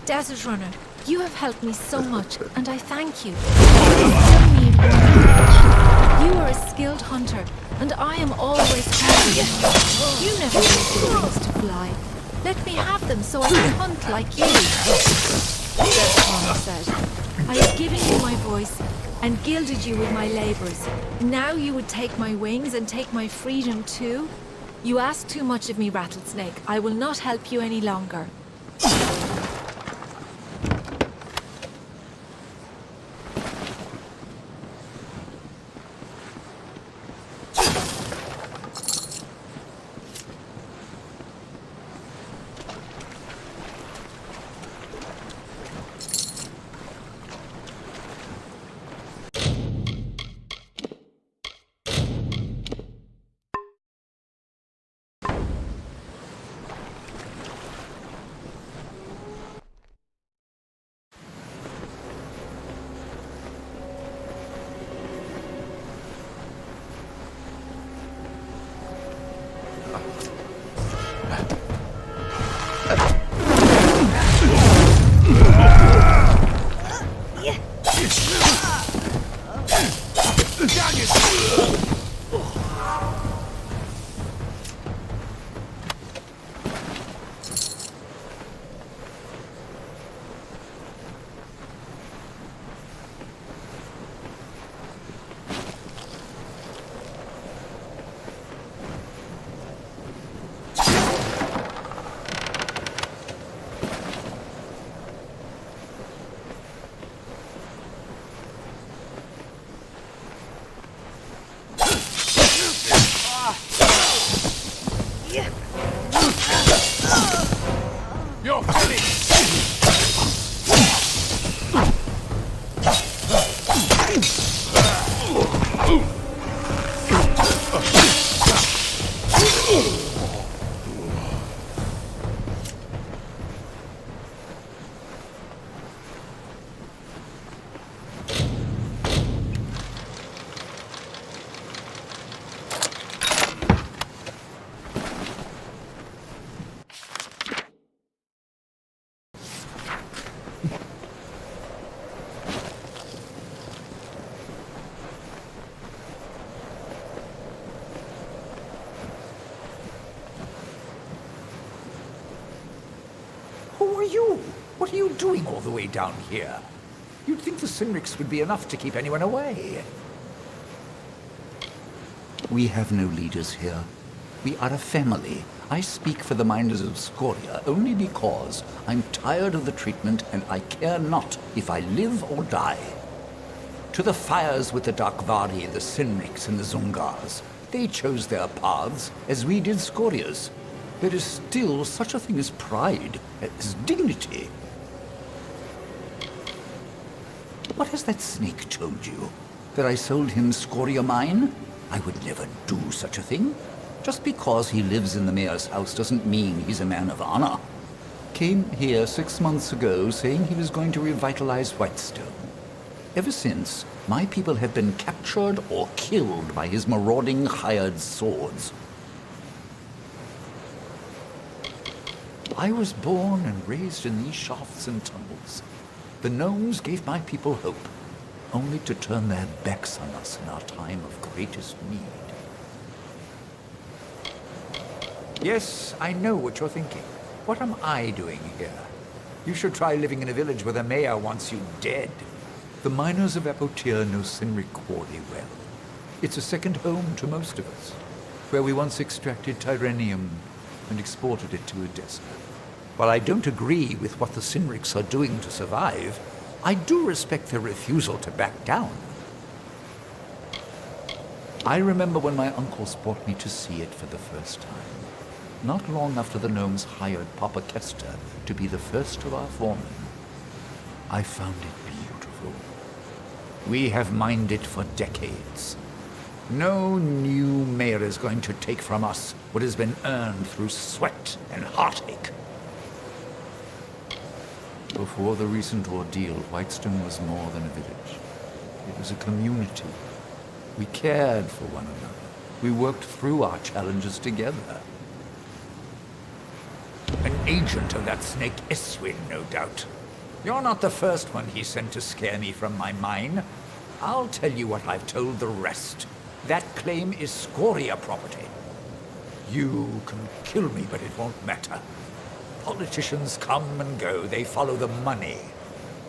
Desert Runner, you have helped me so much, and I thank you. I still need one. You are a skilled hunter, and I am always hungry. You never used your wings to fly. Let me have them so I can hunt like you. Tom said, I have given you my voice and gilded you with my labors. Now you would take my wings and take my freedom too? You ask too much of me, Rattlesnake. I will not help you any longer. are you? What are you doing all the way down here? You'd think the Cynrics would be enough to keep anyone away. We have no leaders here. We are a family. I speak for the miners of Scoria only because I'm tired of the treatment and I care not if I live or die. To the fires with the Darkvari, the Cynrics, and the Zungars. They chose their paths, as we did Scoria's. There is still such a thing as pride, as dignity. What has that snake told you? That I sold him Scoria mine? I would never do such a thing. Just because he lives in the mayor's house doesn't mean he's a man of honor. Came here 6 months ago saying he was going to revitalize Whitestone. Ever since, my people have been captured or killed by his marauding hired swords. I was born and raised in these shafts and tunnels. The gnomes gave my people hope, only to turn their backs on us in our time of greatest need. Yes, I know what you're thinking. What am I doing here? You should try living in a village where the mayor wants you dead. The miners of Apotir know Cynric Quarry well. It's a second home to most of us, where we once extracted Tyrenium and exported it to Edessa. While I don't agree with what the Cynrics are doing to survive, I do respect their refusal to back down. I remember when my uncles brought me to see it for the first time. Not long after the gnomes hired Papa Kester to be the first of our foremen. I found it beautiful. We have mined it for decades. No new mayor is going to take from us what has been earned through sweat and heartache. Before the recent ordeal, Whitestone was more than a village. It was a community. We cared for one another. We worked through our challenges together. An agent of that snake Eswin, no doubt. You're not the first one he sent to scare me from my mine. I'll tell you what I've told the rest. That claim is Scoria property. You can kill me, but it won't matter. Politicians come and go, they follow the money.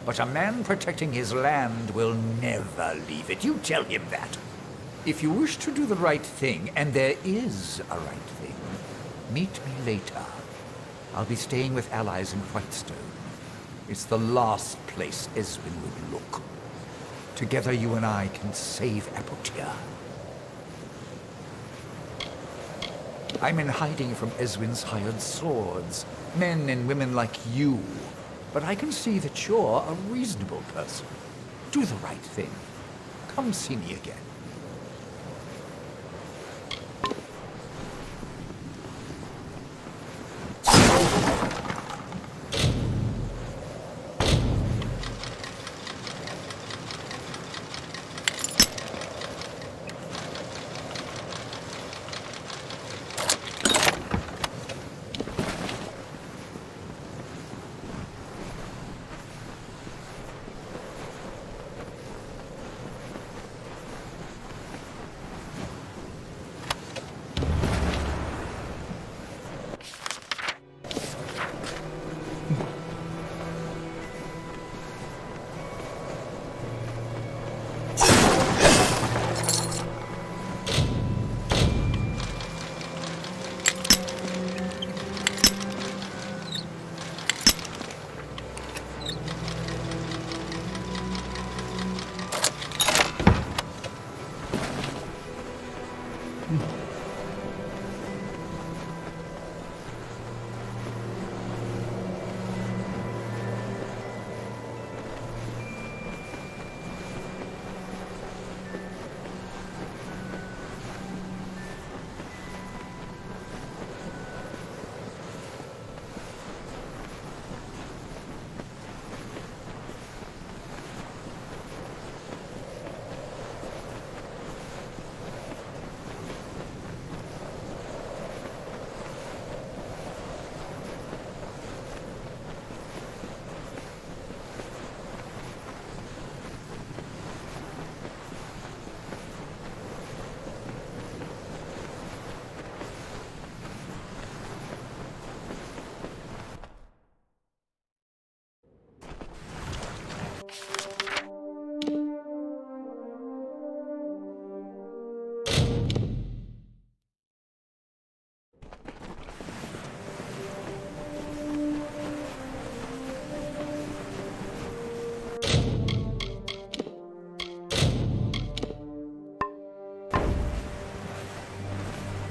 But a man protecting his land will never leave it. You tell him that. If you wish to do the right thing, and there is a right thing, meet me later. I'll be staying with allies in Whitestone. It's the last place Eswin would look. Together you and I can save Apotir. I'm in hiding from Eswin's hired swords. Men and women like you. But I can see that you're a reasonable person. Do the right thing. Come see me again.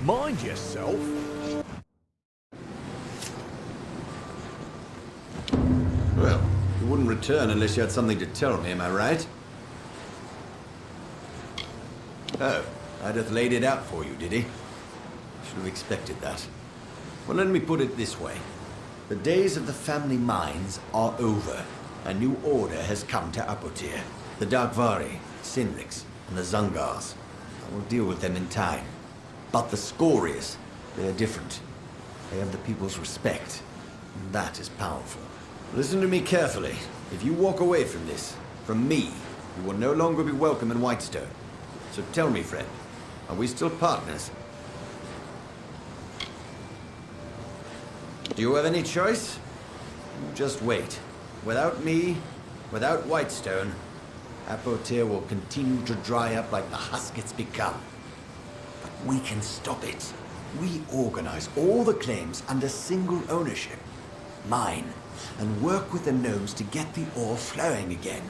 Mind yourself. Well, you wouldn't return unless you had something to tell me, am I right? Oh, Ideth laid it out for you, did he? Should have expected that. Well, let me put it this way. The days of the family mines are over. A new order has come to Apotir. The Darkvari, Sinrix, and the Zungars. I will deal with them in time. But the Scorias, they are different. They have the people's respect. And that is powerful. Listen to me carefully. If you walk away from this, from me, you will no longer be welcome in Whitestone. So tell me, friend, are we still partners? Do you have any choice? You just wait. Without me, without Whitestone, Apotir will continue to dry up like the husk it's become. But we can stop it. Reorganize all the claims under single ownership. Mine. And work with the gnomes to get the ore flowing again.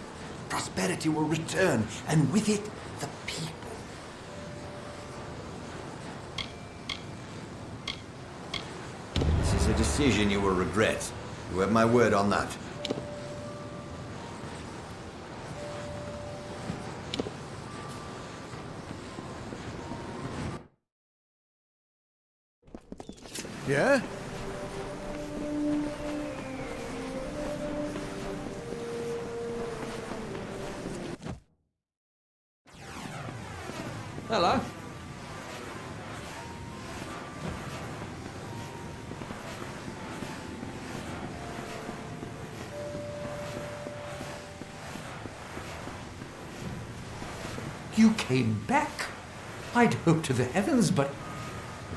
Prosperity will return, and with it, the people. This is a decision you will regret. You have my word on that. Yeah? Hello. You came back? I'd hoped to the heavens, but...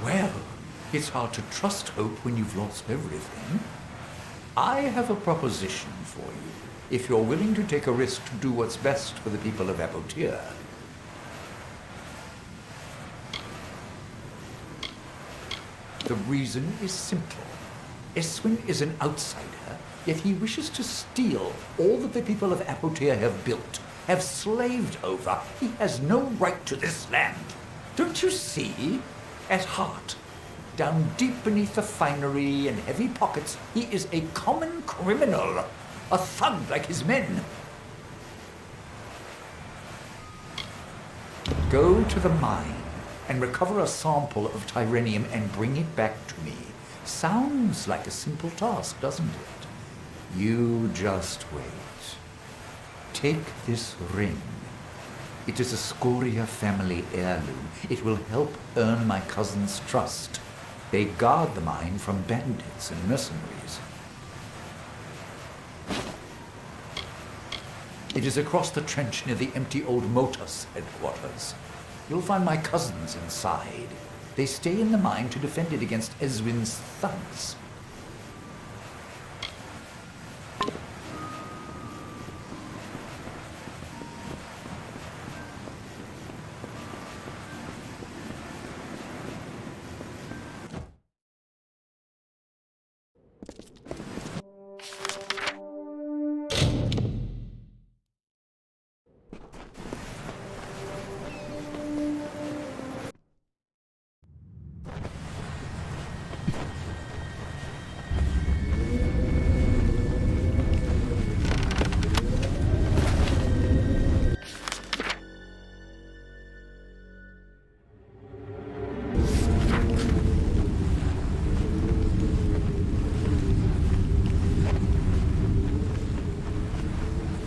well, it's hard to trust hope when you've lost everything. I have a proposition for you, if you're willing to take a risk to do what's best for the people of Apotir. The reason is simple. Eswin is an outsider, yet he wishes to steal all that the people of Apotir have built, have slaved over. He has no right to this land. Don't you see? At heart, down deep beneath the finery and heavy pockets, he is a common criminal, a thug like his men. Go to the mine and recover a sample of Tyrenium and bring it back to me. Sounds like a simple task, doesn't it? You just wait. Take this ring. It is a Scoria family heirloom. It will help earn my cousin's trust. They guard the mine from bandits and mercenaries. It is across the trench near the empty old Motus headquarters. You'll find my cousins inside. They stay in the mine to defend it against Eswin's thugs.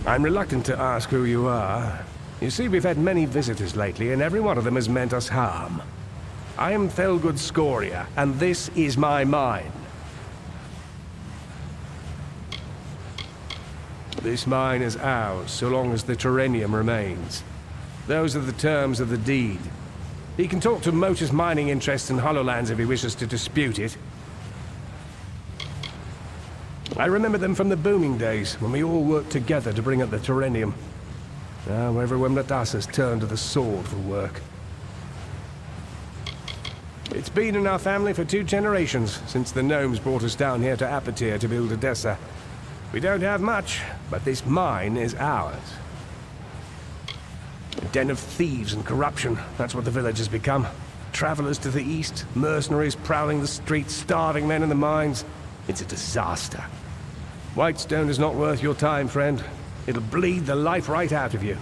I'm reluctant to ask who you are. You see, we've had many visitors lately, and every one of them has meant us harm. I am Thelgud Scoria, and this is my mine. This mine is ours, so long as the Tyrenium remains. Those are the terms of the deed. He can talk to Motus mining interests in Hollowlands if he wishes to dispute it. I remember them from the booming days, when we all worked together to bring up the Tyrenium. Now everyone but us has turned to the sword for work. It's been in our family for 2 generations, since the gnomes brought us down here to Apotir to build Edessa. We don't have much, but this mine is ours. A den of thieves and corruption, that's what the village has become. Travelers to the east, mercenaries prowling the streets, starving men in the mines. It's a disaster. Whitestone is not worth your time, friend. It'll bleed the life right out of you.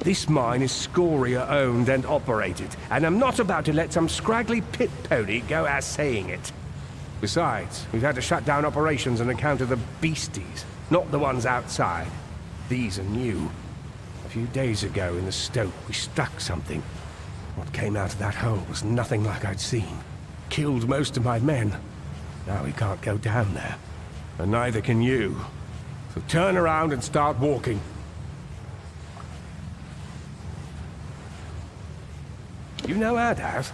This mine is Scoria owned and operated, and I'm not about to let some scraggly pit pony go assaying it. Besides, we've had to shut down operations on account of the beasties, not the ones outside. These are new. A few days ago in the stope, we struck something. What came out of that hole was nothing like I'd seen. Killed most of my men. Now we can't go down there. And neither can you. So turn around and start walking. You know Adath?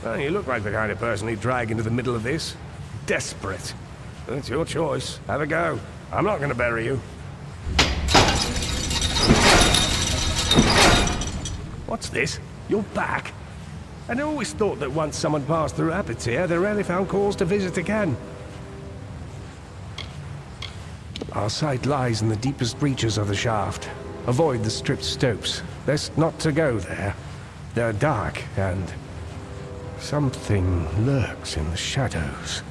Well, you look like the kind of person he'd drag into the middle of this. Desperate. That's your choice. Have a go. I'm not gonna bury you. What's this? You're back? I'd always thought that once someone passed through Apitir, they rarely found cause to visit again. Our site lies in the deepest reaches of the shaft. Avoid the stripped stopes. Best not to go there. They're dark, and something lurks in the shadows.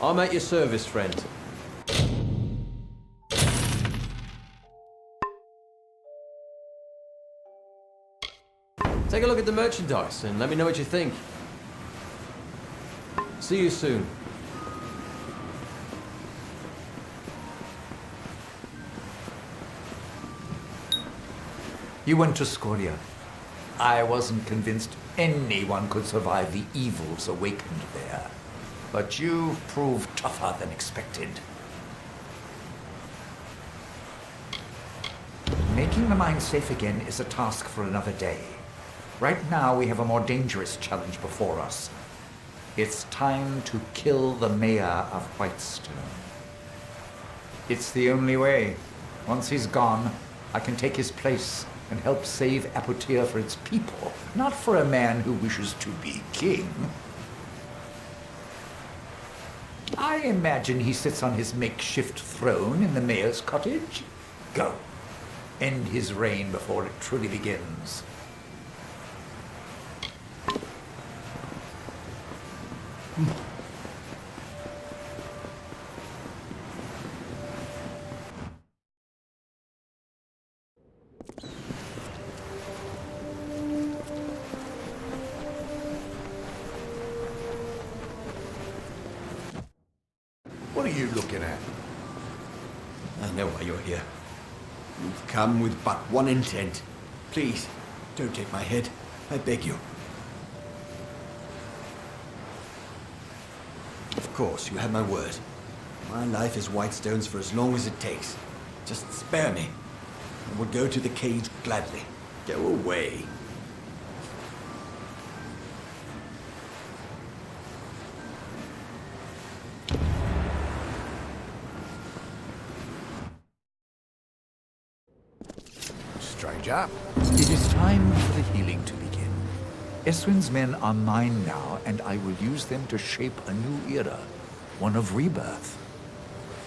I'm at your service, friend. Take a look at the merchandise and let me know what you think. See you soon. You went to Scoria. I wasn't convinced anyone could survive the evils awakened there. But you proved tougher than expected. Making the mine safe again is a task for another day. Right now, we have a more dangerous challenge before us. It's time to kill the mayor of Whitestone. It's the only way. Once he's gone, I can take his place and help save Apotia for its people, not for a man who wishes to be king. I imagine he sits on his makeshift throne in the mayor's cottage. Go. End his reign before it truly begins. What are you looking at? I know why you're here. You've come with but one intent. Please, don't take my head. I beg you. Of course, you have my word. My life is Whitestone's for as long as it takes. Just spare me. I would go to the cage gladly. Go away. Stranger. It is time for the healing to begin. Eswin's men are mine now, and I will use them to shape a new era, one of rebirth.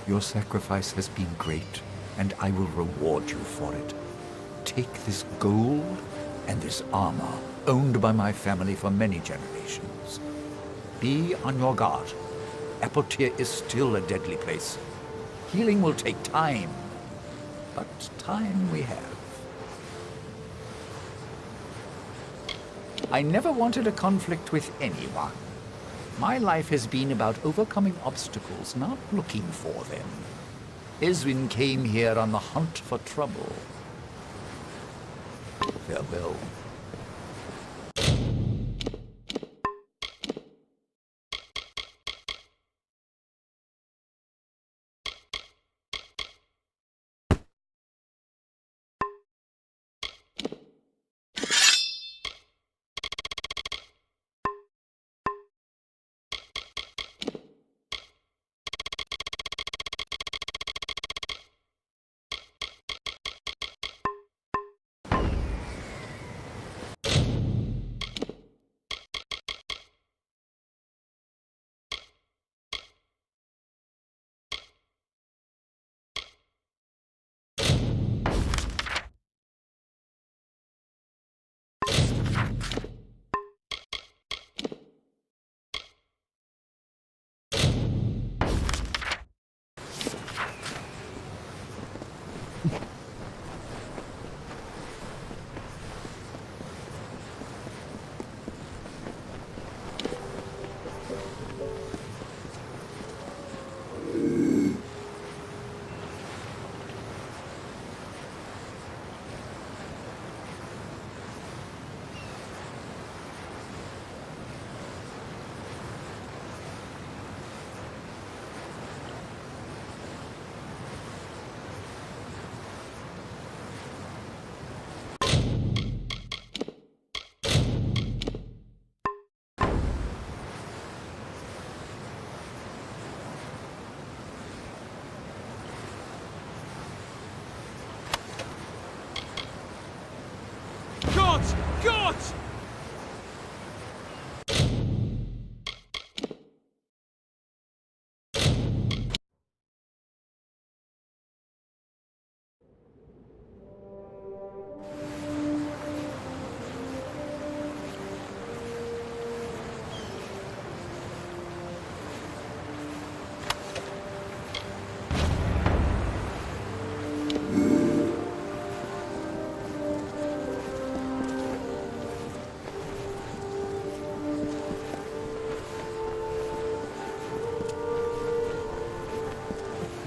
Your sacrifice has been great, and I will reward you for it. Take this gold and this armor, owned by my family for many generations. Be on your guard. Apotia is still a deadly place. Healing will take time, but time we have. I never wanted a conflict with anyone. My life has been about overcoming obstacles, not looking for them. Eswin came here on the hunt for trouble. Farewell.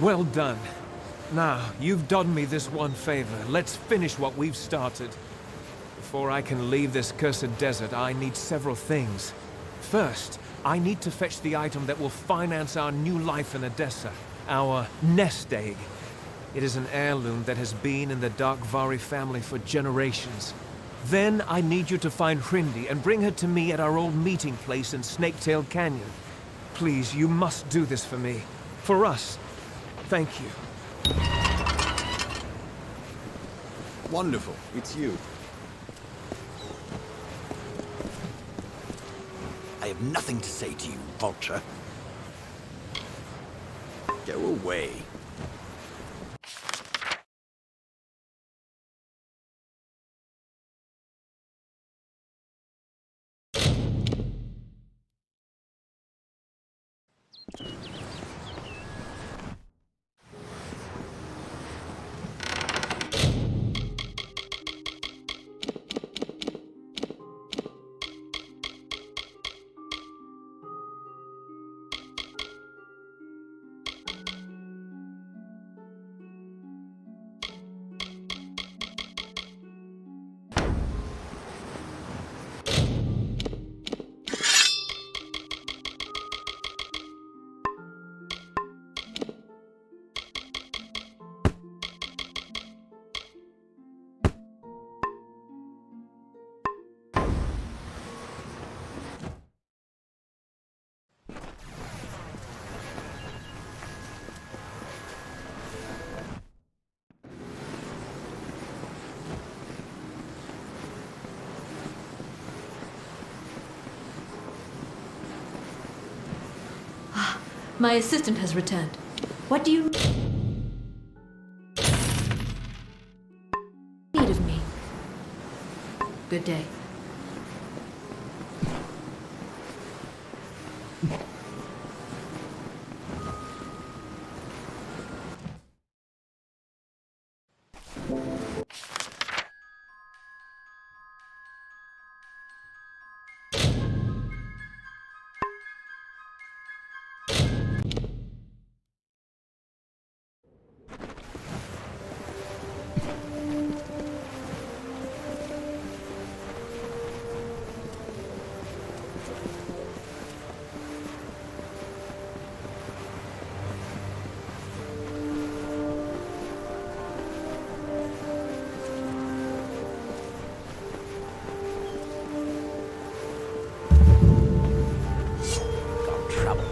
Well done. Now, you've done me this one favor. Let's finish what we've started. Before I can leave this cursed desert, I need several things. First, I need to fetch the item that will finance our new life in Odessa. Our nest egg. It is an heirloom that has been in the Darkvari family for generations. Then I need you to find Hrindi and bring her to me at our old meeting place in Snaketail Canyon. Please, you must do this for me. For us. Thank you. Wonderful. It's you. I have nothing to say to you, vulture. Go away. My assistant has returned. What do you need of me? Good day. Trouble.